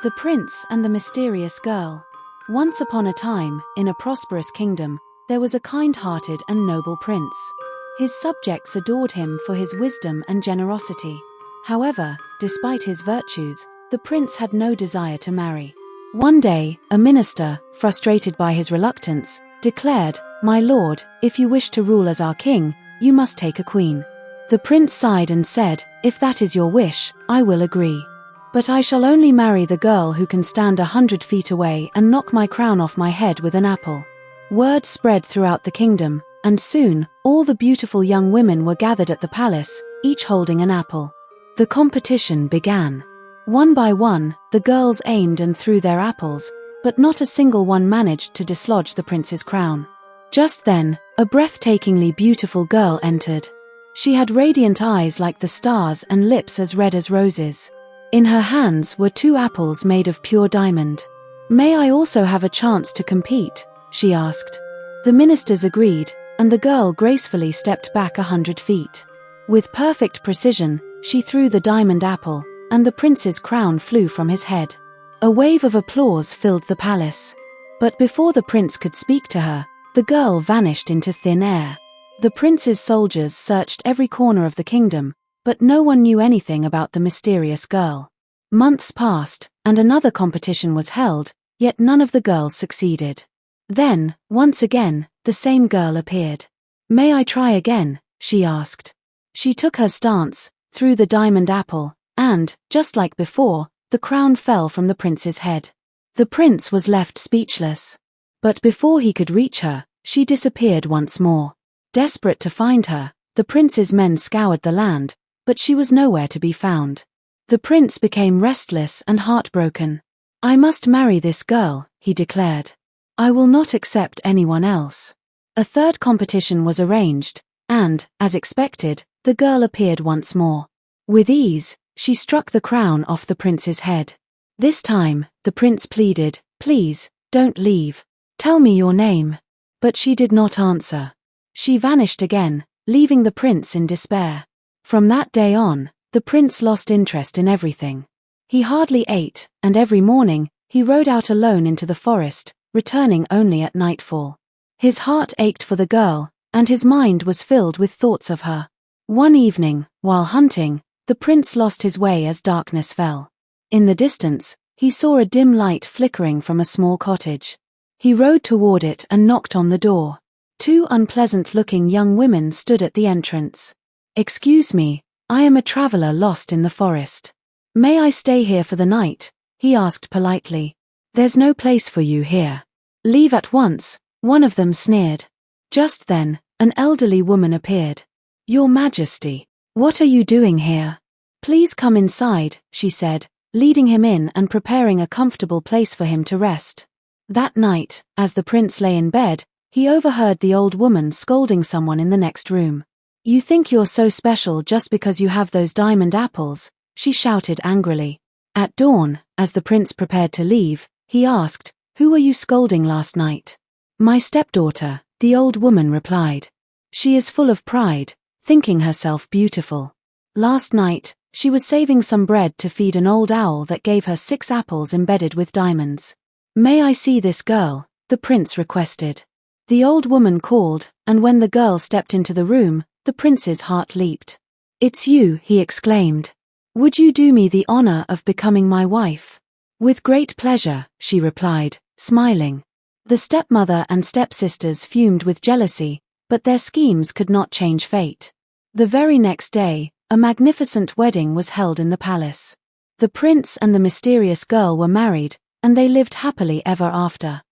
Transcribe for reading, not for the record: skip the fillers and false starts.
The Prince and the Mysterious Girl. Once upon a time, in a prosperous kingdom, there was a kind-hearted and noble prince. His subjects adored him for his wisdom and generosity. However, despite his virtues, the prince had no desire to marry. One day, a minister, frustrated by his reluctance, declared, "My lord, if you wish to rule as our king, you must take a queen." The prince sighed and said, "If that is your wish, I will agree. But I shall only marry the girl who can stand 100 feet away and knock my crown off my head with an apple." Word spread throughout the kingdom, and soon, all the beautiful young women were gathered at the palace, each holding an apple. The competition began. One by one, the girls aimed and threw their apples, but not a single one managed to dislodge the prince's crown. Just then, a breathtakingly beautiful girl entered. She had radiant eyes like the stars and lips as red as roses. In her hands were 2 apples made of pure diamond. "May I also have a chance to compete?" she asked. The ministers agreed, and the girl gracefully stepped back 100 feet. With perfect precision, she threw the diamond apple, and the prince's crown flew from his head. A wave of applause filled the palace. But before the prince could speak to her, the girl vanished into thin air. The prince's soldiers searched every corner of the kingdom, but no one knew anything about the mysterious girl. Months passed, and another competition was held, yet none of the girls succeeded. Then, once again, the same girl appeared. "May I try again?" she asked. She took her stance, threw the diamond apple, and, just like before, the crown fell from the prince's head. The prince was left speechless. But before he could reach her, she disappeared once more. Desperate to find her, the prince's men scoured the land, but she was nowhere to be found. The prince became restless and heartbroken. "I must marry this girl," he declared. "I will not accept anyone else." A third competition was arranged, and, as expected, the girl appeared once more. With ease, she struck the crown off the prince's head. This time, the prince pleaded, "Please, don't leave. Tell me your name." But she did not answer. She vanished again, leaving the prince in despair. From that day on, the prince lost interest in everything. He hardly ate, and every morning, he rode out alone into the forest, returning only at nightfall. His heart ached for the girl, and his mind was filled with thoughts of her. One evening, while hunting, the prince lost his way as darkness fell. In the distance, he saw a dim light flickering from a small cottage. He rode toward it and knocked on the door. 2 unpleasant-looking young women stood at the entrance. "Excuse me, I am a traveler lost in the forest. May I stay here for the night?" he asked politely. "There's no place for you here. Leave at once," one of them sneered. Just then, an elderly woman appeared. "Your Majesty, what are you doing here? Please come inside," she said, leading him in and preparing a comfortable place for him to rest. That night, as the prince lay in bed, he overheard the old woman scolding someone in the next room. "You think you're so special just because you have those diamond apples," she shouted angrily. At dawn, as the prince prepared to leave, he asked, "Who were you scolding last night?" "My stepdaughter," the old woman replied. "She is full of pride, thinking herself beautiful. Last night, she was saving some bread to feed an old owl that gave her 6 apples embedded with diamonds." "May I see this girl?" the prince requested. The old woman called, and when the girl stepped into the room, the prince's heart leaped. "It's you," he exclaimed. "Would you do me the honor of becoming my wife?" "With great pleasure," she replied, smiling. The stepmother and stepsisters fumed with jealousy, but their schemes could not change fate. The very next day, a magnificent wedding was held in the palace. The prince and the mysterious girl were married, and they lived happily ever after.